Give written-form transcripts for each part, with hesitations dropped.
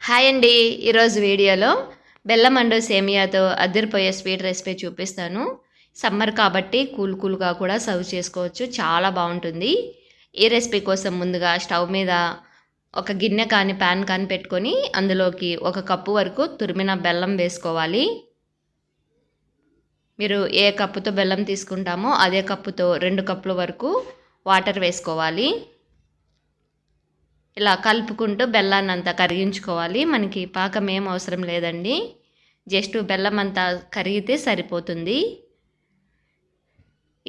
Hi అండి. ఈరోజు వీడియోలో బెల్లం అండ్ సేమియాతో అదిరిపోయే స్వీట్ రెసిపీ చూపిస్తాను. సమ్మర్ కాబట్టి కూల్గా కూడా సర్వ్ చేసుకోవచ్చు. చాలా బాగుంటుంది. ఈ రెసిపీ కోసం ముందుగా స్టవ్ మీద ఒక గిన్నె కానీ ప్యాన్ కానీ పెట్టుకొని అందులోకి 1 కప్పు వరకు తురిమిన బెల్లం వేసుకోవాలి. మీరు ఏ కప్పుతో బెల్లం తీసుకుంటామో అదే కప్పుతో 2 కప్పుల వరకు వాటర్ వేసుకోవాలి. ఇలా కలుపుకుంటూ బెల్లాన్ని అంతా కరిగించుకోవాలి. మనకి పాకం ఏం అవసరం లేదండి. జస్ట్ బెల్లం అంతా కరిగితే సరిపోతుంది.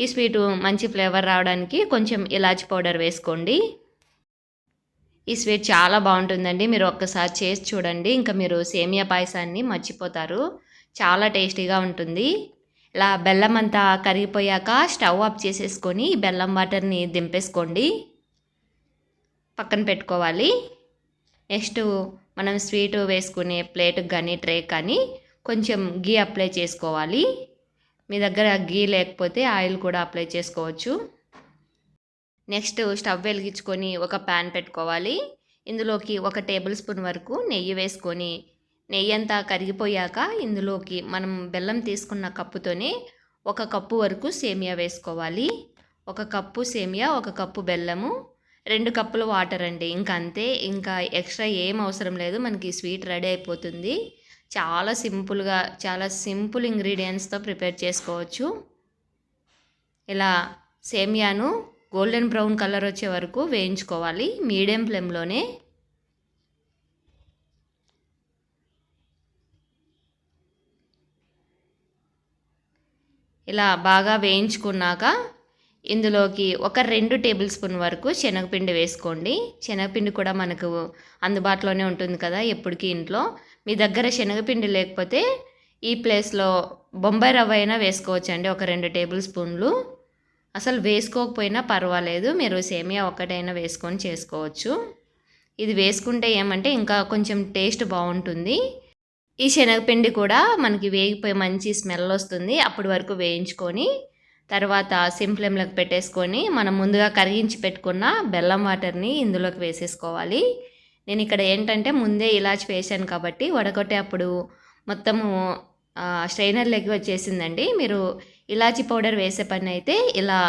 ఈ స్వీటు మంచి ఫ్లేవర్ రావడానికి కొంచెం ఇలాచి పౌడర్ వేసుకోండి. ఈ స్వీట్ చాలా బాగుంటుందండి. మీరు ఒక్కసారి చేసి చూడండి. ఇంకా మీరు సేమియా పాయసాన్ని మర్చిపోతారు. చాలా టేస్టీగా ఉంటుంది. ఇలా బెల్లం అంతా కరిగిపోయాక స్టవ్ ఆఫ్ చేసేసుకొని బెల్లం వాటర్ని దింపేసుకోండి. పక్కన పెట్టుకోవాలి. నెక్స్ట్ మనం స్వీట్ వేసుకునే ప్లేట్కి కానీ ట్రే కానీ కొంచెం గీ అప్లై చేసుకోవాలి. మీ దగ్గర గీ లేకపోతే ఆయిల్ కూడా అప్లై చేసుకోవచ్చు. నెక్స్ట్ స్టవ్ వెలిగించుకొని ఒక ప్యాన్ పెట్టుకోవాలి. ఇందులోకి 1 టేబుల్ స్పూన్ వరకు నెయ్యి వేసుకొని నెయ్యి అంతా కరిగిపోయాక ఇందులోకి మనం బెల్లం తీసుకున్న కప్పుతోనే 1 కప్పు వరకు సేమియా వేసుకోవాలి. 1 కప్పు సేమియా, 1 కప్పు బెల్లము, 2 కప్పులు వాటర్ అండి. ఇంకా అంతే. ఇంకా ఎక్స్ట్రా ఏం అవసరం లేదు. మనకి స్వీట్ రెడీ అయిపోతుంది. చాలా సింపుల్గా, చాలా సింపుల్ ఇంగ్రీడియంట్స్తో ప్రిపేర్ చేసుకోవచ్చు. ఇలా సేమియాను గోల్డెన్ బ్రౌన్ కలర్ వచ్చే వరకు వేయించుకోవాలి మీడియం ఫ్లేమ్లోనే. ఇలా బాగా వేయించుకున్నాక ఇందులోకి ఒక 2 టేబుల్ స్పూన్ వరకు శనగపిండి వేసుకోండి. శనగపిండి కూడా మనకు అందుబాటులోనే ఉంటుంది కదా ఎప్పటికీ ఇంట్లో. మీ దగ్గర శనగపిండి లేకపోతే ఈ ప్లేస్లో బొంబాయి రవ్వ అయినా వేసుకోవచ్చండి. ఒక 2 టేబుల్ స్పూన్లు. అసలు వేసుకోకపోయినా పర్వాలేదు. మీరు సేమియా ఒక్కటైనా వేసుకొని చేసుకోవచ్చు. ఇది వేసుకుంటే ఏమంటే ఇంకా కొంచెం టేస్ట్ బాగుంటుంది. ఈ శనగపిండి కూడా మనకి వేగిపోయి మంచి స్మెల్ వస్తుంది. అప్పటి వరకు వేయించుకొని తర్వాత సిమ్ ఫ్లేమ్లోకి పెట్టేసుకొని మనం ముందుగా కరిగించి పెట్టుకున్న బెల్లం వాటర్ని ఇందులోకి వేసేసుకోవాలి. నేను ఇక్కడ ఏంటంటే ముందే ఇలాచి వేసాను కాబట్టి వడగొట్టే అప్పుడు మొత్తము స్ట్రైనర్లోకి వచ్చేసిందండి. మీరు ఇలాచి పౌడర్ వేసే పని అయితే ఇలా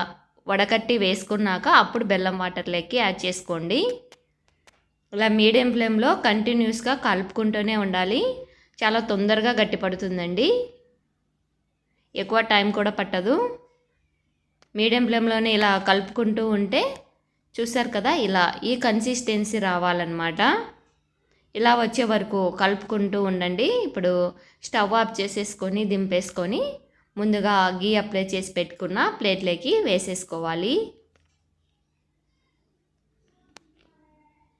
వడకట్టి వేసుకున్నాక అప్పుడు బెల్లం వాటర్లోకి యాడ్ చేసుకోండి. ఇలా మీడియం ఫ్లేమ్లో కంటిన్యూస్గా కలుపుకుంటూనే ఉండాలి. చాలా తొందరగా గట్టిపడుతుందండి. ఎక్కువ టైం కూడా పట్టదు. మీడియం ఫ్లేమ్లోనే ఇలా కలుపుకుంటూ ఉంటే చూసారు కదా, ఇలా ఈ కన్సిస్టెన్సీ రావాలన్నమాట. ఇలా వచ్చే వరకు కలుపుకుంటూ ఉండండి. ఇప్పుడు స్టవ్ ఆఫ్ చేసేసుకొని దింపేసుకొని ముందుగా గీ అప్లై చేసి పెట్టుకున్న ప్లేట్లోకి వేసేసుకోవాలి.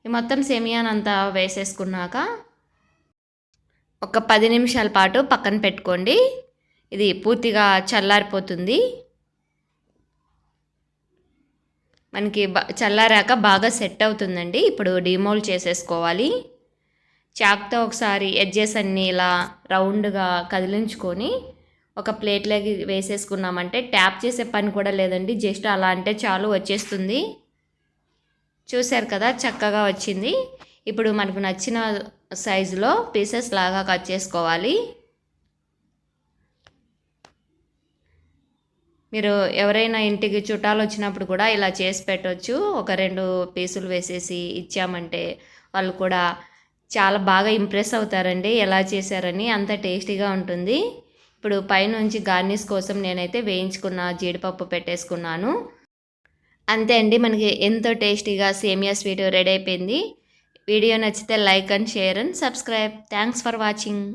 ఈ మొత్తం సేమియానంతా వేసేసుకున్నాక ఒక 10 నిమిషాల పాటు పక్కన పెట్టుకోండి. ఇది పూర్తిగా చల్లారిపోతుంది. మనకి చల్లారాక బాగా సెట్ అవుతుందండి. ఇప్పుడు డిమోల్డ్ చేసేసుకోవాలి. చాక్తో ఒకసారి ఎడ్జెస్ అన్నీ ఇలా రౌండ్గా కదిలించుకొని ఒక ప్లేట్లోకి వేసేసుకున్నామంటే ట్యాప్ చేసే పని కూడా లేదండి. జస్ట్ అలా అంటే చాలు వచ్చేస్తుంది. చూశారు కదా, చక్కగా వచ్చింది. ఇప్పుడు మనకు నచ్చిన సైజులో పీసెస్ లాగా కట్ చేసుకోవాలి. మీరు ఎవరైనా ఇంటికి చుట్టాలు వచ్చినప్పుడు కూడా ఇలా చేసి పెట్టవచ్చు. ఒక 2 పీసులు వేసేసి ఇచ్చామంటే వాళ్ళు కూడా చాలా బాగా ఇంప్రెస్ అవుతారండి ఎలా చేశారని. అంత టేస్టీగా ఉంటుంది. ఇప్పుడు పైనుంచి గార్నిష్ కోసం నేనైతే వేయించుకున్న జీడిపప్పు పెట్టేసుకున్నాను. అంతే అండి, మనకి ఎంతో టేస్టీగా సేమియా స్వీట్ రెడీ అయిపోయింది. వీడియో నచ్చితే like and share and subscribe. Thanks for watching.